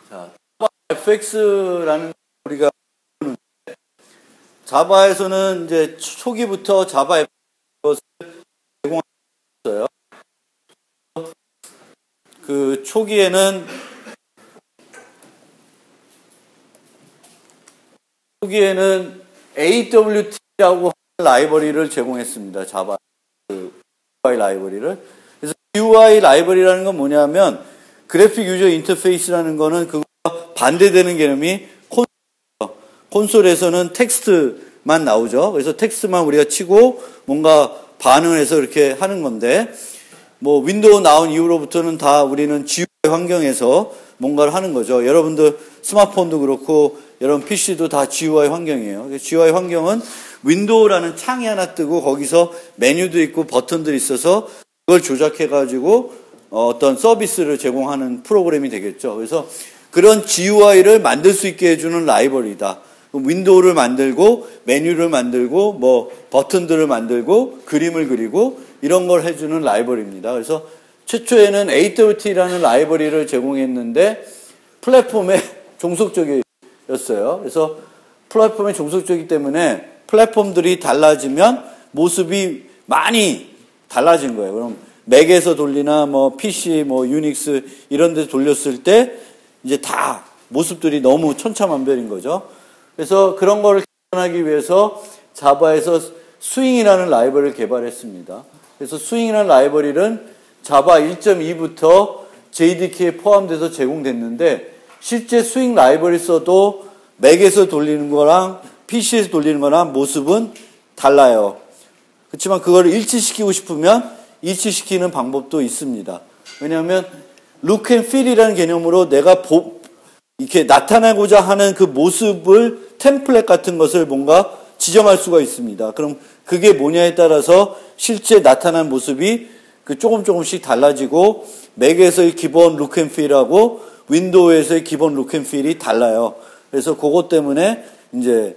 자, FX라는 우리가 자바에서는 이제 초기부터 자바 FX를 제공했어요. 그 초기에는 AWT라고 하는 라이브러리를 제공했습니다. 자바 그 GUI 라이브러리를. 그래서 GUI 라이브러리라는 건 뭐냐면 그래픽 유저 인터페이스라는 거는 그거와 반대되는 개념이 콘솔에서는 텍스트만 나오죠. 그래서 텍스트만 우리가 치고 뭔가 반응을 해서 이렇게 하는 건데, 뭐 윈도우 나온 이후로부터는 다 우리는 GUI 환경에서 뭔가를 하는 거죠. 여러분들 스마트폰도 그렇고 여러분 PC도 다 GUI 환경이에요. GUI 환경은 윈도우라는 창이 하나 뜨고 거기서 메뉴도 있고 버튼들이 있어서 그걸 조작해가지고 어떤 서비스를 제공하는 프로그램이 되겠죠. 그래서 그런 GUI를 만들 수 있게 해주는 라이브러리다. 윈도우를 만들고 메뉴를 만들고 뭐 버튼들을 만들고 그림을 그리고 이런 걸 해주는 라이브러리입니다. 그래서 최초에는 AWT라는 라이브러리를 제공했는데 플랫폼에 종속적이었어요. 그래서 플랫폼에 종속적이기 때문에 플랫폼들이 달라지면 모습이 많이 달라진 거예요. 그럼 맥에서 돌리나 뭐 PC, 뭐 유닉스 이런 데 돌렸을 때 이제 다 모습들이 너무 천차만별인 거죠. 그래서 그런 거를 개선하기 위해서 자바에서 스윙이라는 라이브러리를 개발했습니다. 그래서 스윙이라는 라이브러리는 자바 1.2부터 JDK에 포함돼서 제공됐는데 실제 스윙 라이브러리 써도 맥에서 돌리는 거랑 PC에서 돌리는 거랑 모습은 달라요. 그렇지만 그걸 일치시키고 싶으면 일치시키는 방법도 있습니다. 왜냐하면 look and feel이라는 개념으로 내가 이렇게 나타내고자 하는 그 모습을 템플릿 같은 것을 뭔가 지정할 수가 있습니다. 그럼 그게 뭐냐에 따라서 실제 나타난 모습이 그 조금씩 달라지고 맥에서의 기본 look and feel하고 윈도우에서의 기본 look and feel이 달라요. 그래서 그것 때문에 이제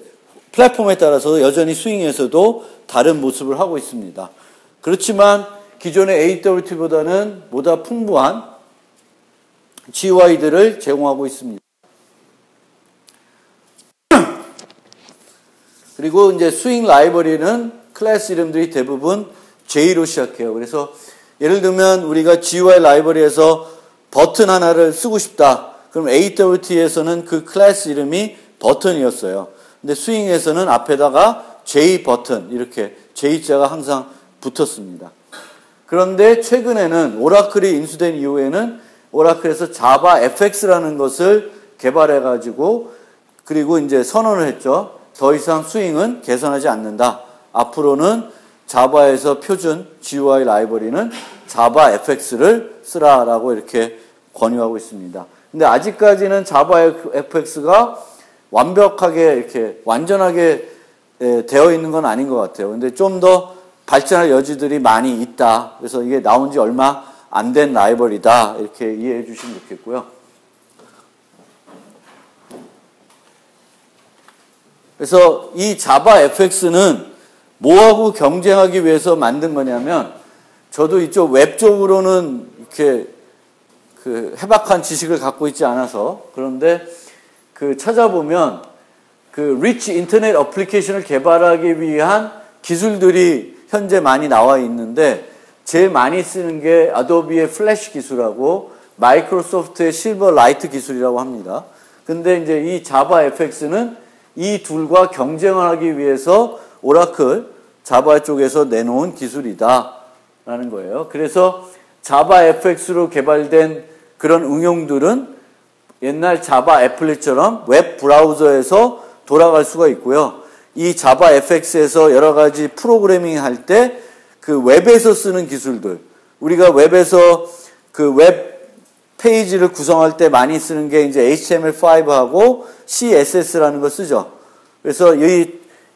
플랫폼에 따라서 여전히 스윙에서도 다른 모습을 하고 있습니다. 그렇지만 기존의 AWT보다는 보다 풍부한 GUI들을 제공하고 있습니다. 그리고 이제 스윙 라이브러리는 클래스 이름들이 대부분 J로 시작해요. 그래서 예를 들면 우리가 GUI 라이브러리에서 버튼 하나를 쓰고 싶다. 그럼 AWT에서는 그 클래스 이름이 버튼이었어요. 근데 스윙에서는 앞에다가 J 버튼 이렇게 J자가 항상 붙었습니다. 그런데 최근에는 오라클이 인수된 이후에는 오라클에서 자바 FX라는 것을 개발해가지고 그리고 이제 선언을 했죠. 더 이상 스윙은 개선하지 않는다. 앞으로는 자바에서 표준 GUI 라이브러리는 자바 FX를 쓰라라고 이렇게 권유하고 있습니다. 근데 아직까지는 자바 FX가 완벽하게 이렇게 완전하게 되어 있는 건 아닌 것 같아요. 근데 좀 더 발전할 여지들이 많이 있다. 그래서 이게 나온 지 얼마 안 된 라이브러리다. 이렇게 이해해 주시면 좋겠고요. 그래서 이 자바 FX는 뭐하고 경쟁하기 위해서 만든 거냐면 저도 이쪽 웹 쪽으로는 이렇게 그 해박한 지식을 갖고 있지 않아서 그런데 그 찾아보면 그 리치 인터넷 어플리케이션을 개발하기 위한 기술들이 현재 많이 나와 있는데 제일 많이 쓰는 게 아도비의 플래시 기술하고 마이크로소프트의 실버 라이트 기술이라고 합니다. 근데 이제 이 자바 FX는 이 둘과 경쟁을 하기 위해서 오라클 자바 쪽에서 내놓은 기술이다라는 거예요. 그래서 자바 FX로 개발된 그런 응용들은 옛날 자바 애플릿처럼 웹 브라우저에서 돌아갈 수가 있고요. 이 자바 FX에서 여러 가지 프로그래밍 할 때 그 웹에서 쓰는 기술들, 우리가 웹에서 그 웹 페이지를 구성할 때 많이 쓰는 게 이제 HTML5하고 CSS라는 걸 쓰죠. 그래서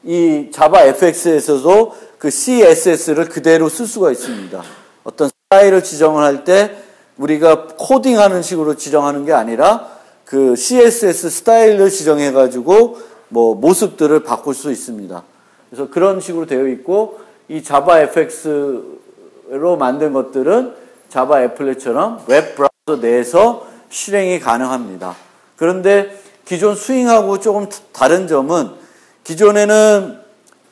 이 자바 FX에서도 그 CSS를 그대로 쓸 수가 있습니다. 어떤 스타일을 지정을 할 때 우리가 코딩하는 식으로 지정하는 게 아니라 그 CSS 스타일을 지정해가지고 뭐 모습들을 바꿀 수 있습니다. 그래서 그런 식으로 되어 있고 이 자바 FX로 만든 것들은 자바 애플릿처럼 웹 브라우저 내에서 실행이 가능합니다. 그런데 기존 스윙하고 조금 다른 점은 기존에는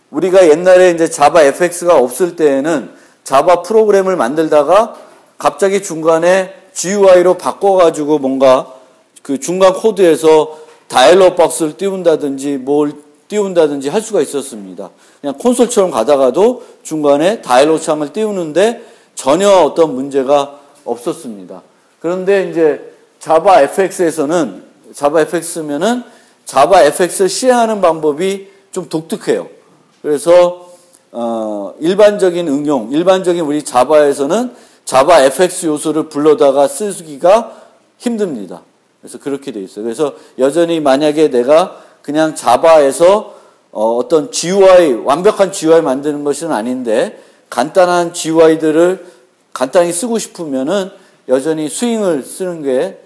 우리가 옛날에 이제 자바 FX가 없을 때에는 자바 프로그램을 만들다가 갑자기 중간에 GUI로 바꿔가지고 뭔가 그 중간 코드에서 다이얼로그 박스를 띄운다든지 뭘 띄운다든지 할 수가 있었습니다. 그냥 콘솔처럼 가다가도 중간에 다이얼로그 창을 띄우는데 전혀 어떤 문제가 없었습니다. 그런데 이제 자바 FX에서는 자바 FX면은 자바 FX를 시행하는 방법이 좀 독특해요. 그래서 일반적인 응용, 일반적인 우리 자바에서는 자바 FX 요소를 불러다가 쓰기가 힘듭니다. 그래서 그렇게 돼 있어요. 그래서 여전히 만약에 내가 그냥 자바에서 어떤 GUI, 완벽한 GUI 만드는 것은 아닌데 간단한 GUI들을 간단히 쓰고 싶으면은 여전히 스윙을 쓰는 게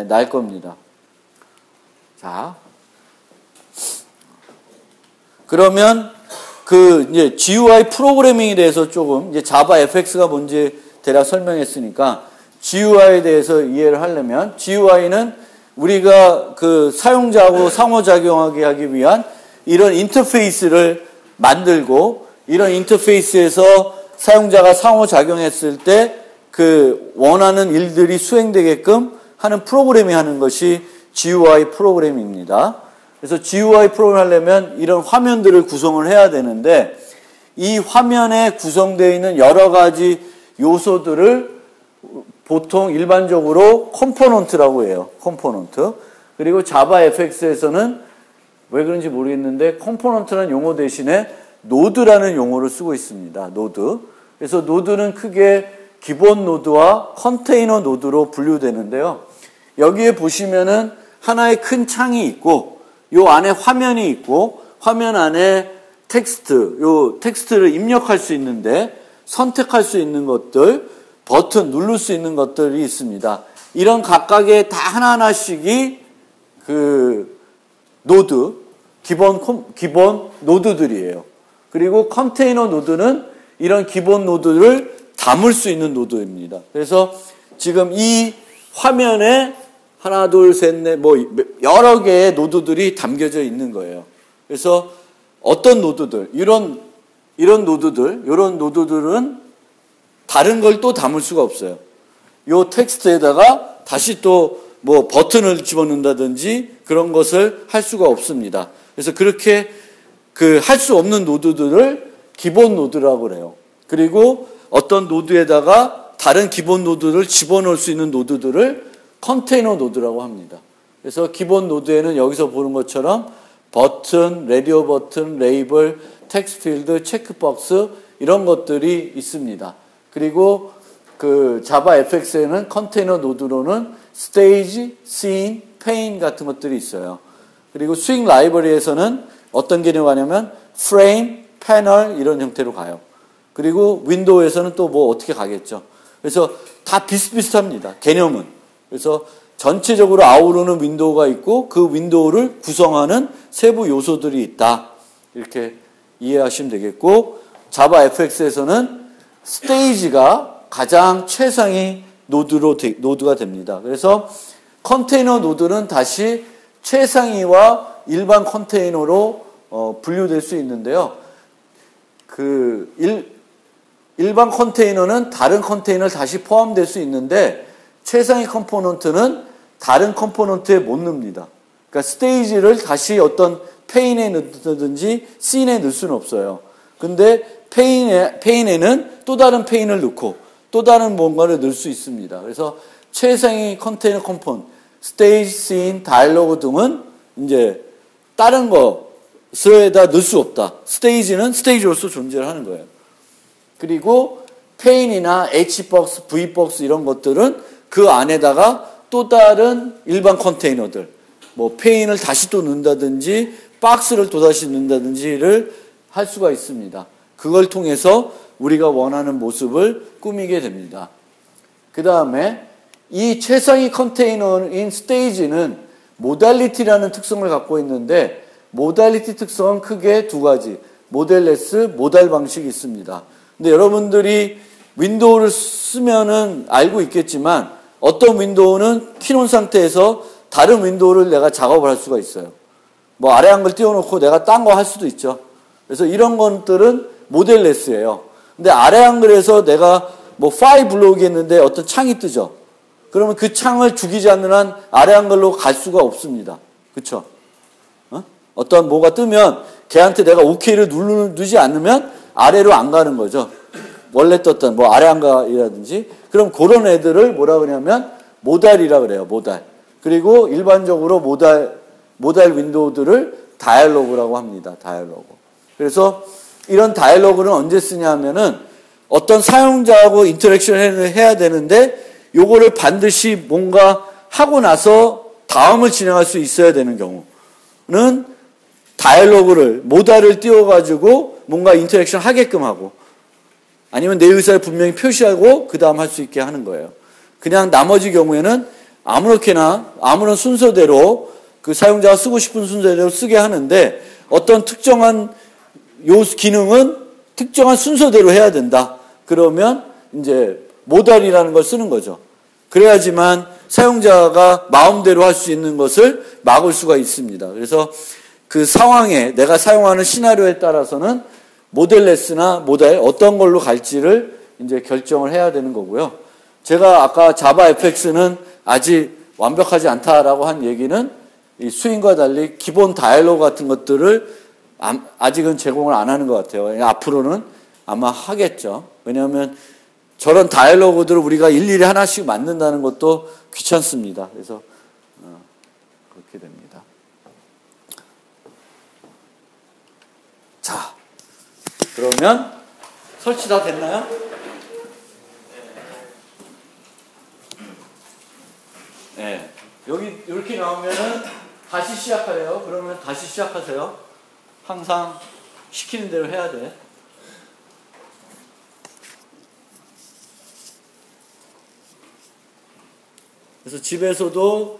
나을 겁니다. 자, 그러면 그 이제 GUI 프로그래밍에 대해서 조금 이제 자바 FX가 뭔지 대략 설명했으니까 GUI에 대해서 이해를 하려면 GUI는 우리가 그 사용자하고 상호작용하게 하기 위한 이런 인터페이스를 만들고 이런 인터페이스에서 사용자가 상호작용했을 때 그 원하는 일들이 수행되게끔 하는 프로그래밍 하는 것이 GUI 프로그램입니다. 그래서 GUI 프로그램을 하려면 이런 화면들을 구성을 해야 되는데 이 화면에 구성되어 있는 여러 가지 요소들을 보통 일반적으로 컴포넌트라고 해요. 컴포넌트. 그리고 자바 FX에서는 왜 그런지 모르겠는데 컴포넌트라는 용어 대신에 노드라는 용어를 쓰고 있습니다. 노드. 그래서 노드는 크게 기본 노드와 컨테이너 노드로 분류되는데요. 여기에 보시면은 하나의 큰 창이 있고 요 안에 화면이 있고 화면 안에 텍스트, 요 텍스트를 입력할 수 있는데 선택할 수 있는 것들, 버튼 누를 수 있는 것들이 있습니다. 이런 각각의 다 하나하나씩이 그 노드, 기본 노드들이에요. 그리고 컨테이너 노드는 이런 기본 노드를 담을 수 있는 노드입니다. 그래서 지금 이 화면에 하나, 둘, 셋, 넷, 뭐 여러 개의 노드들이 담겨져 있는 거예요. 그래서 어떤 노드들, 이런 노드들은 다른 걸 또 담을 수가 없어요. 요 텍스트에다가 다시 또 뭐 버튼을 집어넣는다든지 그런 것을 할 수가 없습니다. 그래서 그렇게 그 할 수 없는 노드들을 기본 노드라고 그래요. 그리고 어떤 노드에다가 다른 기본 노드를 집어넣을 수 있는 노드들을 컨테이너 노드라고 합니다. 그래서 기본 노드에는 여기서 보는 것처럼 버튼, 라디오 버튼, 레이블, 텍스트 필드, 체크박스 이런 것들이 있습니다. 그리고 그 자바 FX에는 컨테이너 노드로는 스테이지, 씬, 페인 같은 것들이 있어요. 그리고 스윙 라이브러리에서는 어떤 개념이 가냐면 프레임, 패널 이런 형태로 가요. 그리고 윈도우에서는 또 뭐 어떻게 가겠죠. 그래서 다 비슷비슷합니다. 개념은. 그래서 전체적으로 아우르는 윈도우가 있고 그 윈도우를 구성하는 세부 요소들이 있다. 이렇게 이해하시면 되겠고 자바 FX에서는 스테이지가 가장 최상위 노드가 됩니다. 그래서 컨테이너 노드는 다시 최상위와 일반 컨테이너로 분류될 수 있는데요. 일반 컨테이너는 다른 컨테이너를 다시 포함될 수 있는데 최상위 컴포넌트는 다른 컴포넌트에 못 넣습니다. 그러니까 스테이지를 다시 어떤 페인에 넣든지 씬에 넣을 수는 없어요. 근데 페인에는 또 다른 페인을 넣고 또 다른 뭔가를 넣을 수 있습니다. 그래서 최상위 컨테이너 컴포넌트, 스테이지, 씬, 다이얼로그 등은 이제 다른 것에다 넣을 수 없다. 스테이지는 스테이지로서 존재를 하는 거예요. 그리고 페인이나 H박스, V박스 이런 것들은 그 안에다가 또 다른 일반 컨테이너들, 뭐 페인을 다시 또 넣는다든지 박스를 또다시 넣는다든지를 할 수가 있습니다. 그걸 통해서 우리가 원하는 모습을 꾸미게 됩니다. 그 다음에 이 최상위 컨테이너인 스테이지는 모달리티라는 특성을 갖고 있는데 모달리티 특성은 크게 두 가지, 모델레스, 모달 방식이 있습니다. 근데 여러분들이 윈도우를 쓰면은 알고 있겠지만 어떤 윈도우는 켜놓은 상태에서 다른 윈도우를 내가 작업을 할 수가 있어요. 뭐 아래 한글 띄워놓고 내가 딴 거 할 수도 있죠. 그래서 이런 것들은 모델레스예요. 근데 아래 한글에서 내가 뭐 파일 블록이 있는데 어떤 창이 뜨죠. 그러면 그 창을 죽이지 않는 한 아래 한글로 갈 수가 없습니다. 그렇죠? 어떤 뭐가 뜨면 걔한테 내가 OK를 누르지 않으면 아래로 안 가는 거죠. 원래 떴던 뭐 아래 한글이라든지. 그럼 그런 애들을 뭐라 그러냐면 모달이라 그래요. 모달. 그리고 일반적으로 모달 윈도우들을 다이얼로그라고 합니다. 다이얼로그. 그래서 이런 다이얼로그는 언제 쓰냐면은 어떤 사용자하고 인터랙션을 해야 되는데 요거를 반드시 뭔가 하고 나서 다음을 진행할 수 있어야 되는 경우는 다이얼로그를 모달을 띄워가지고 뭔가 인터랙션 하게끔 하고 아니면 내 의사를 분명히 표시하고 그 다음 할 수 있게 하는 거예요. 그냥 나머지 경우에는 아무렇게나 아무런 순서대로 그 사용자가 쓰고 싶은 순서대로 쓰게 하는데 어떤 특정한 요 기능은 특정한 순서대로 해야 된다. 그러면 이제 모달이라는 걸 쓰는 거죠. 그래야지만 사용자가 마음대로 할 수 있는 것을 막을 수가 있습니다. 그래서 그 상황에 내가 사용하는 시나리오에 따라서는 모델레스나 모달 어떤 걸로 갈지를 이제 결정을 해야 되는 거고요. 제가 아까 자바 FX는 아직 완벽하지 않다라고 한 얘기는 이 스윙과 달리 기본 다이얼로그 같은 것들을 아직은 제공을 안 하는 것 같아요. 앞으로는 아마 하겠죠. 왜냐하면 저런 다이얼로그들을 우리가 일일이 하나씩 만든다는 것도 귀찮습니다. 그래서 그렇게 됩니다. 자, 그러면 설치 다 됐나요? 네. 여기 이렇게 나오면은 다시 시작하래요. 그러면 다시 시작하세요. 항상 시키는 대로 해야 돼. 그래서 집에서도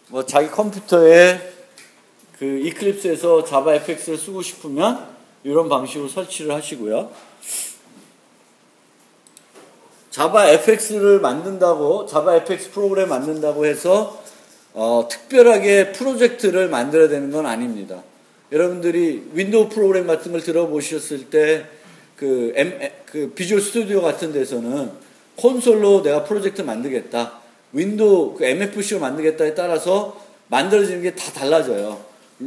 뭐 자기 컴퓨터에 그 이클립스에서 자바 FX를 쓰고 싶으면 이런 방식으로 설치를 하시고요. 자바 FX를 만든다고, 자바 FX 프로그램 만든다고 해서 특별하게 프로젝트를 만들어야 되는 건 아닙니다. 여러분들이 윈도우 프로그램 같은 걸 들어보셨을 때 그 비주얼 스튜디오 같은 데서는 콘솔로 내가 프로젝트 만들겠다. 윈도우 MFC로 만들겠다에 따라서 만들어지는 게 다 달라져요.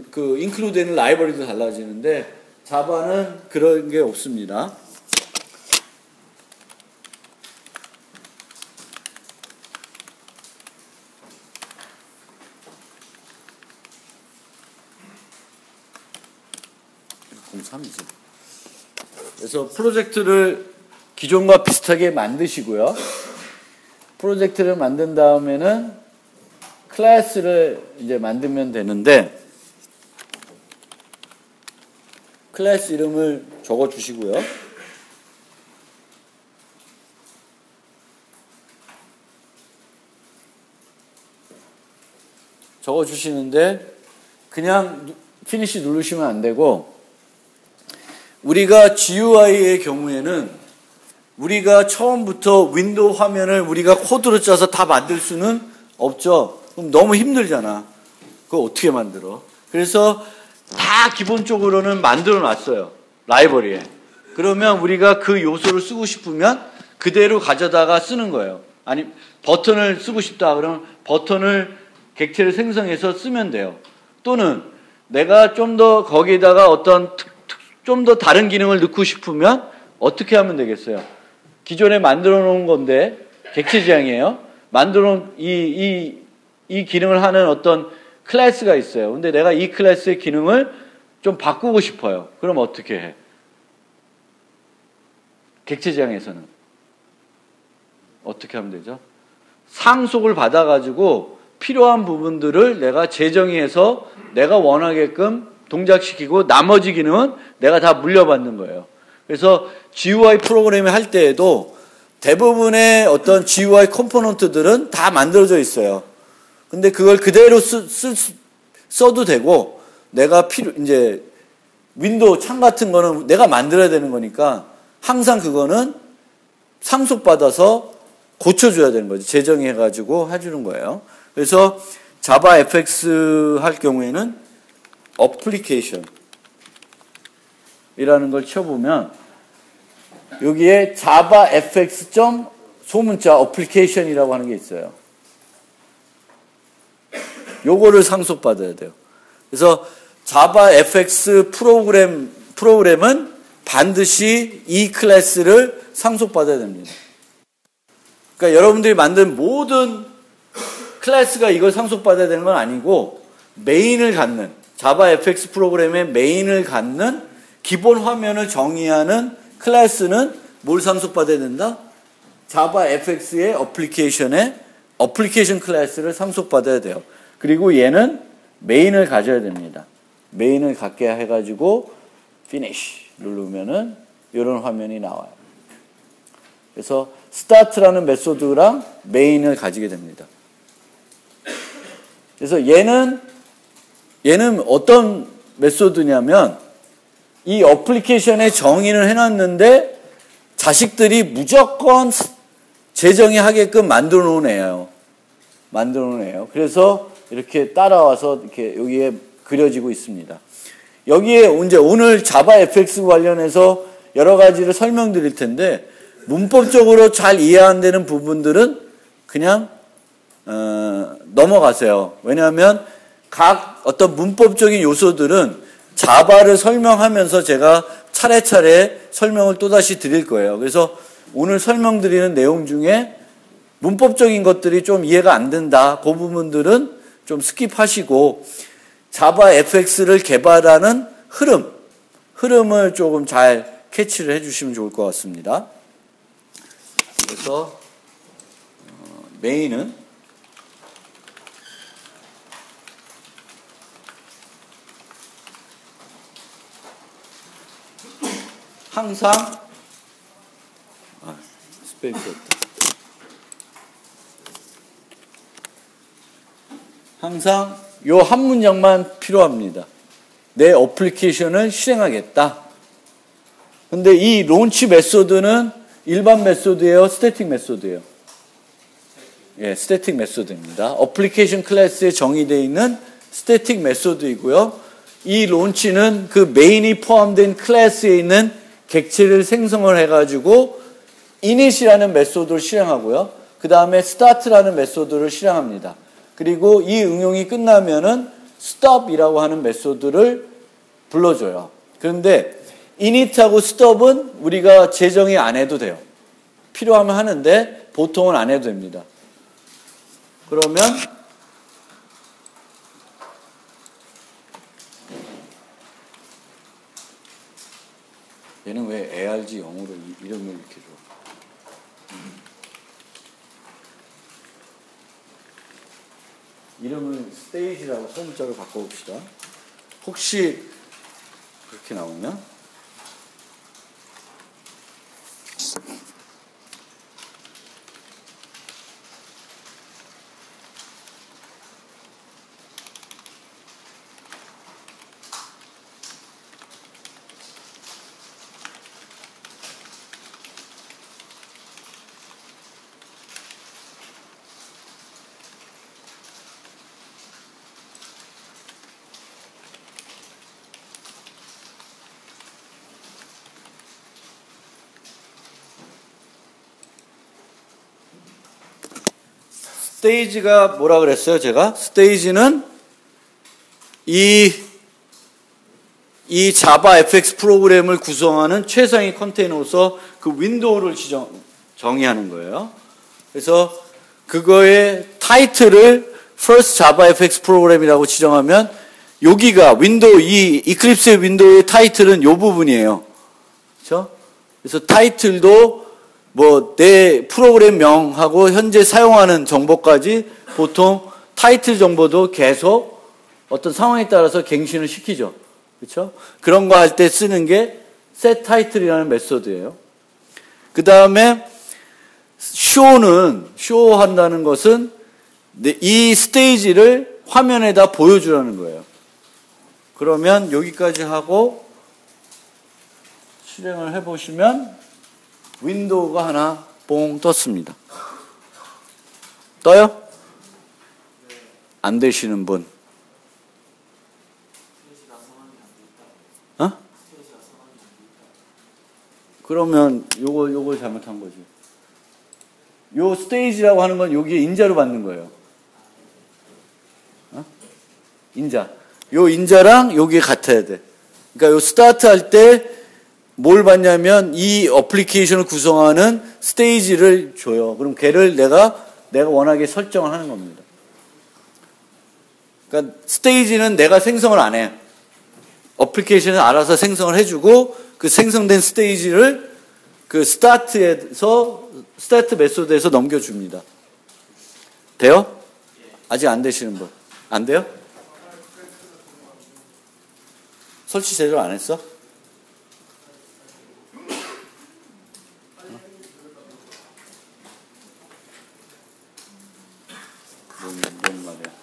그 인클루드 되는 라이브러리도 달라지는데 자바는 그런 게 없습니다. 그래서 프로젝트를 기존과 비슷하게 만드시고요. 프로젝트를 만든 다음에는 클래스를 이제 만들면 되는데 클래스 이름을 적어 주시고요. 적어 주시는데 그냥 피니시 누르시면 안 되고 우리가 GUI의 경우에는 우리가 처음부터 윈도우 화면을 우리가 코드로 짜서 다 만들 수는 없죠. 그럼 너무 힘들잖아. 그거 어떻게 만들어? 그래서 다 기본적으로는 만들어 놨어요. 라이브러리에. 그러면 우리가 그 요소를 쓰고 싶으면 그대로 가져다가 쓰는 거예요. 아니, 버튼을 쓰고 싶다. 그러면 버튼을 객체를 생성해서 쓰면 돼요. 또는 내가 좀 더 거기에다가 어떤 좀 더 다른 기능을 넣고 싶으면 어떻게 하면 되겠어요? 기존에 만들어 놓은 건데 객체 지향이에요. 만들어 놓은 이 기능을 하는 어떤 클래스가 있어요. 근데 내가 이 클래스의 기능을 좀 바꾸고 싶어요. 그럼 어떻게 해? 객체 지향에서는 어떻게 하면 되죠? 상속을 받아가지고 필요한 부분들을 내가 재정의해서 내가 원하게끔 동작시키고 나머지 기능은 내가 다 물려받는 거예요. 그래서 GUI 프로그램을 할 때에도 대부분의 어떤 GUI 컴포넌트들은 다 만들어져 있어요. 근데 그걸 그대로 써도 되고 내가 이제 윈도우 창 같은 거는 내가 만들어야 되는 거니까 항상 그거는 상속받아서 고쳐줘야 되는 거죠. 재정의해가지고 해주는 거예요. 그래서 자바 fx 할 경우에는 어플리케이션 이라는 걸 쳐보면 여기에 자바 fx 점 소문자 어플리케이션이라고 하는 게 있어요. 요거를 상속받아야 돼요. 그래서 자바 fx 프로그램은 반드시 이 클래스를 상속받아야 됩니다. 그러니까 여러분들이 만든 모든 클래스가 이걸 상속받아야 되는 건 아니고 메인을 갖는 자바 fx 프로그램의 메인을 갖는 기본 화면을 정의하는 클래스는 뭘 상속받아야 된다? 자바 fx의 어플리케이션 클래스를 상속받아야 돼요. 그리고 얘는 메인을 가져야 됩니다. 메인을 갖게 해가지고 finish 누르면은 이런 화면이 나와요. 그래서 start라는 메소드랑 메인을 가지게 됩니다. 그래서 얘는 어떤 메소드냐면 이 어플리케이션에 정의를 해놨는데 자식들이 무조건 재정의하게끔 만들어 놓은 애예요. 그래서 이렇게 따라와서 이렇게 여기에 그려지고 있습니다. 여기에 이제 오늘 자바 fx 관련해서 여러 가지를 설명드릴 텐데 문법적으로 잘 이해 안 되는 부분들은 그냥 넘어가세요. 왜냐하면 각 어떤 문법적인 요소들은 자바를 설명하면서 제가 차례차례 설명을 또다시 드릴 거예요. 그래서 오늘 설명드리는 내용 중에 문법적인 것들이 좀 이해가 안 된다. 그 부분들은 좀 스킵하시고 자바 fx를 개발하는 흐름을 조금 잘 캐치를 해주시면 좋을 것 같습니다. 그래서 메인은 항상 스페이스였다. 항상 요 한 문장만 필요합니다. 내 어플리케이션을 실행하겠다. 근데 이 론치 메소드는 일반 메소드예요? 스태틱 메소드예요? 예, 스태틱 메소드입니다. 어플리케이션 클래스에 정의되어 있는 스태틱 메소드이고요. 이 론치는 그 메인이 포함된 클래스에 있는 객체를 생성을 해가지고 init이라는 메소드를 실행하고요. 그 다음에 start라는 메소드를 실행합니다. 그리고 이 응용이 끝나면은 stop이라고 하는 메소드를 불러줘요. 그런데 init하고 stop은 우리가 재정의 안 해도 돼요. 필요하면 하는데 보통은 안 해도 됩니다. 그러면 얘는 왜 ARG 영어로 이름을 이렇게 줘? 이름을 스테이지라고 소문자로 바꿔봅시다. 혹시 그렇게 나오면 스테이지가 뭐라 그랬어요? 제가 스테이지는 이 자바 fx 프로그램을 구성하는 최상위 컨테이너로서 그 윈도우를 정의하는 거예요. 그래서 그거의 타이틀을 first java fx 프로그램이라고 지정하면 여기가 윈도우 이 이클립스의 윈도우의 타이틀은 이 부분이에요. 그렇죠? 그래서 타이틀도 뭐 내 프로그램 명하고 현재 사용하는 정보까지 보통 타이틀 정보도 계속 어떤 상황에 따라서 갱신을 시키죠. 그렇죠? 그런 거 할 때 쓰는 게 set title이라는 메소드예요. 그 다음에 show 한다는 것은 이 스테이지를 화면에다 보여주라는 거예요. 그러면 여기까지 하고 실행을 해보시면 윈도우가 하나 뽕 떴습니다. 떠요? 안 되시는 분? 어? 그러면 요거 잘못한 거지. 요 스테이지라고 하는 건 여기에 인자로 받는 거예요. 어? 인자. 요 인자랑 요게 같아야 돼. 그러니까 요 스타트 할 때 뭘 받냐면 이 어플리케이션을 구성하는 스테이지를 줘요. 그럼 걔를 내가 원하게 설정을 하는 겁니다. 그러니까 스테이지는 내가 생성을 안 해. 어플리케이션은 알아서 생성을 해주고 그 생성된 스테이지를 그 스타트 메소드에서 넘겨줍니다. 돼요? 아직 안 되시는 분? 안 돼요? 설치 제대로 안 했어? 뭔 말이야?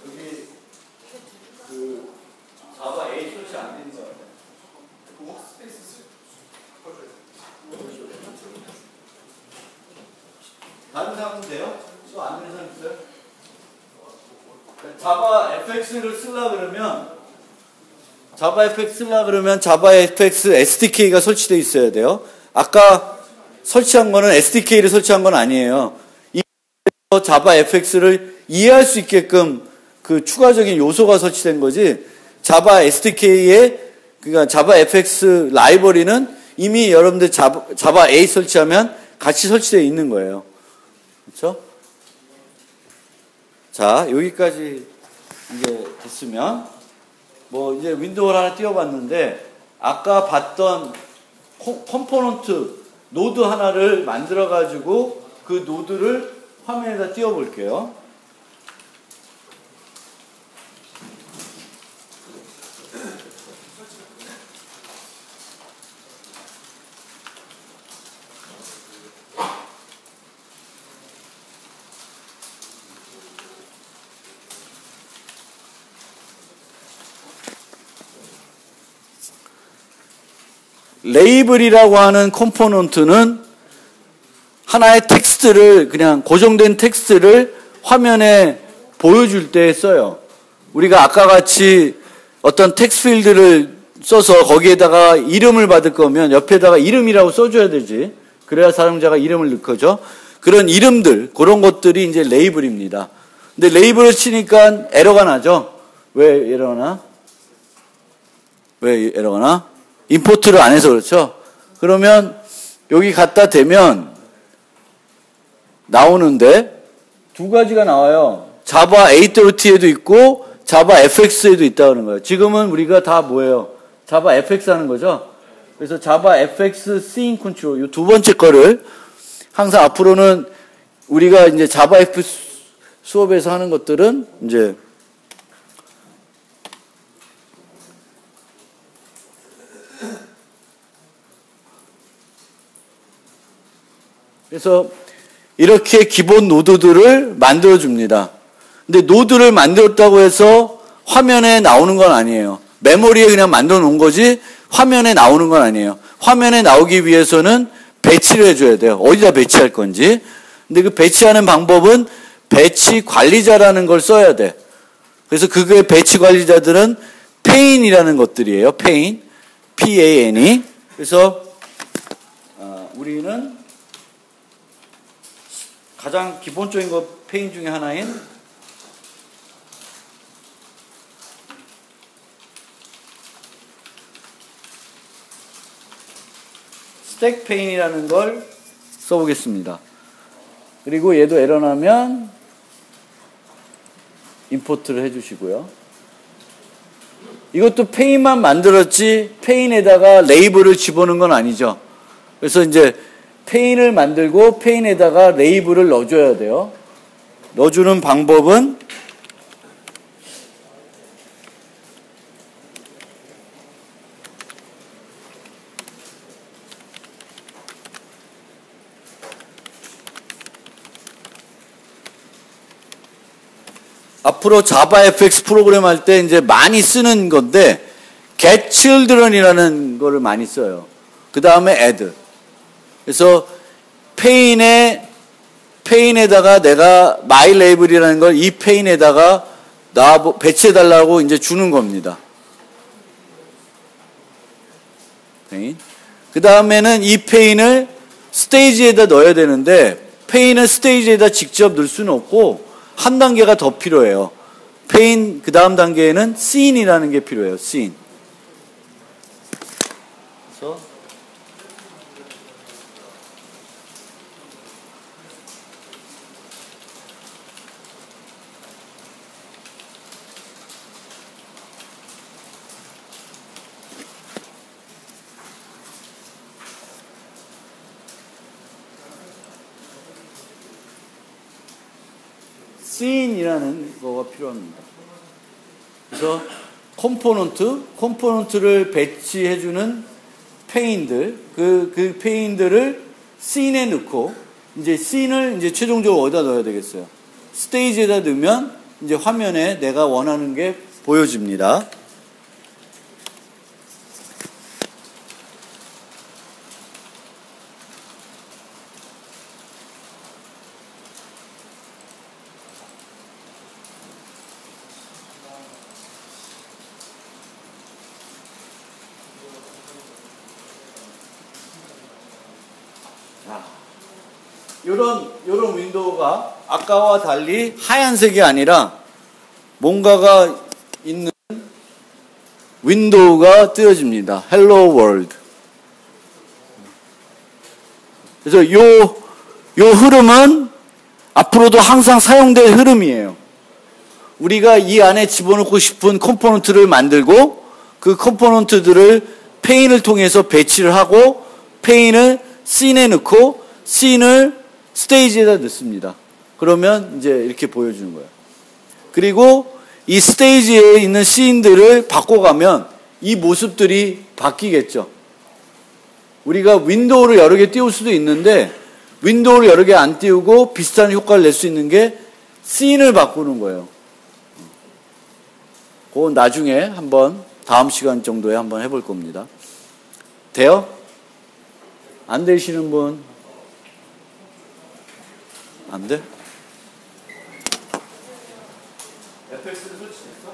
여기 그 자바 A 설치 안 되는 거 같아요. 다른 사람은 돼요? 또 안 되는 사람 있어요? 자바 FX를 쓰려 그러면 자바 FX SDK가 설치되어 있어야 돼요. 아까 설치한 거는 SDK를 설치한 건 아니에요. 이 자바 FX를 이해할 수 있게끔 그 추가적인 요소가 설치된 거지. 자바 SDK에 그러니까 자바 FX 라이브러리는 이미 여러분들 자바 A 설치하면 같이 설치되어 있는 거예요. 그렇죠? 자, 여기까지 이제 됐으면 뭐 이제 윈도우를 하나 띄워봤는데 아까 봤던 컴포넌트 노드 하나를 만들어 가지고 그 노드를 화면에다 띄워볼게요. 레이블이라고 하는 컴포넌트는 하나의 텍스트를 그냥 고정된 텍스트를 화면에 보여줄 때 써요. 우리가 아까 같이 어떤 텍스트 필드를 써서 거기에다가 이름을 받을 거면 옆에다가 이름이라고 써줘야 되지. 그래야 사용자가 이름을 넣거죠. 그런 이름들, 그런 것들이 이제 레이블입니다. 근데 레이블을 치니까 에러가 나죠. 왜 에러가 나? 임포트를 안 해서 그렇죠. 그러면 여기 갖다 대면 나오는데 두 가지가 나와요. 자바 8.0에도 있고 자바 FX에도 있다는 거예요. 지금은 우리가 다 뭐예요? 자바 FX 하는 거죠. 그래서 자바 FX Scene Control 이 두 번째 거를 항상 앞으로는 우리가 이제 자바 FX 수업에서 하는 것들은 이제 그래서 이렇게 기본 노드들을 만들어줍니다. 근데 노드를 만들었다고 해서 화면에 나오는 건 아니에요. 메모리에 그냥 만들어 놓은 거지 화면에 나오는 건 아니에요. 화면에 나오기 위해서는 배치를 해줘야 돼요. 어디다 배치할 건지. 근데 그 배치하는 방법은 배치 관리자라는 걸 써야 돼. 그래서 그게 배치 관리자들은 pain이라는 것들이에요. pain. P-A-N-E. 그래서 우리는 가장 기본적인 거 페인 중에 하나인 스택 페인이라는 걸 써보겠습니다. 그리고 얘도 에러 나면 임포트를 해주시고요. 이것도 페인만 만들었지 페인에다가 레이블을 집어넣은 건 아니죠. 그래서 이제 페인을 만들고 페인에다가 레이블을 넣어줘야 돼요. 넣어주는 방법은 앞으로 자바 FX 프로그램 할 때 이제 많이 쓰는 건데 get children이라는 거를 많이 써요. 그 다음에 add. 그래서 페인에다가 내가 my label이라는 걸 이 페인에다가 배치해달라고 이제 주는 겁니다. 페인. 그 다음에는 이 페인을 스테이지에다 넣어야 되는데 페인을 스테이지에다 직접 넣을 수는 없고 한 단계가 더 필요해요. 페인 그 다음 단계에는 scene이라는 게 필요해요. scene. 그래서 scene이라는 거가 필요합니다. 그래서 컴포넌트를 배치해주는 페인들, 그 페인들을 scene에 넣고, 이제 scene을 이제 최종적으로 어디다 넣어야 되겠어요? 스테이지에다 넣으면 이제 화면에 내가 원하는 게 보여집니다. 요런 윈도우가 아까와 달리 하얀색이 아니라 뭔가가 있는 윈도우가 뜨여집니다. Hello World. 그래서 요 흐름은 앞으로도 항상 사용될 흐름이에요. 우리가 이 안에 집어넣고 싶은 컴포넌트를 만들고 그 컴포넌트들을 페인을 통해서 배치를 하고 페인을 씬에 넣고 씬을 스테이지에다 넣습니다. 그러면 이제 이렇게 보여주는 거예요. 그리고 이 스테이지에 있는 씬들을 바꿔가면 이 모습들이 바뀌겠죠. 우리가 윈도우를 여러 개 띄울 수도 있는데 윈도우를 여러 개 안 띄우고 비슷한 효과를 낼 수 있는 게 씬을 바꾸는 거예요. 그건 나중에 한번 다음 시간 정도에 한번 해볼 겁니다. 돼요? 안 되시는 분? 안 돼? FX는 설치됐어?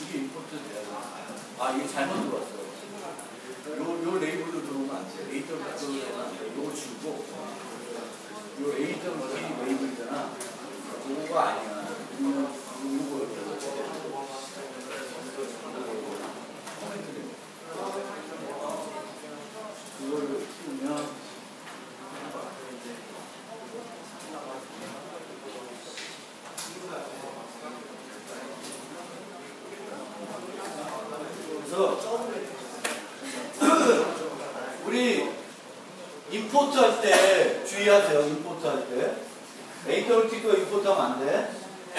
이게 임포트 돼야 돼. 아, 이게 잘못 들어왔어. 요 레이블로 들어오면 안 돼. 레이터 들어오면 안 돼. 요거 지우고, 요 레이터 레이블이잖아. 그거가 아니야. 그걸 키우면 그래서 우리 임포트 할 때 주의하세요. 임포트 할 때 데이터를 찍고 임포트하면 안 돼.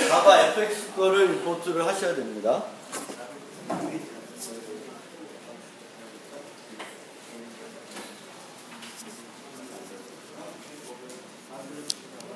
자바 FX 거를 임포트를 하셔야 됩니다.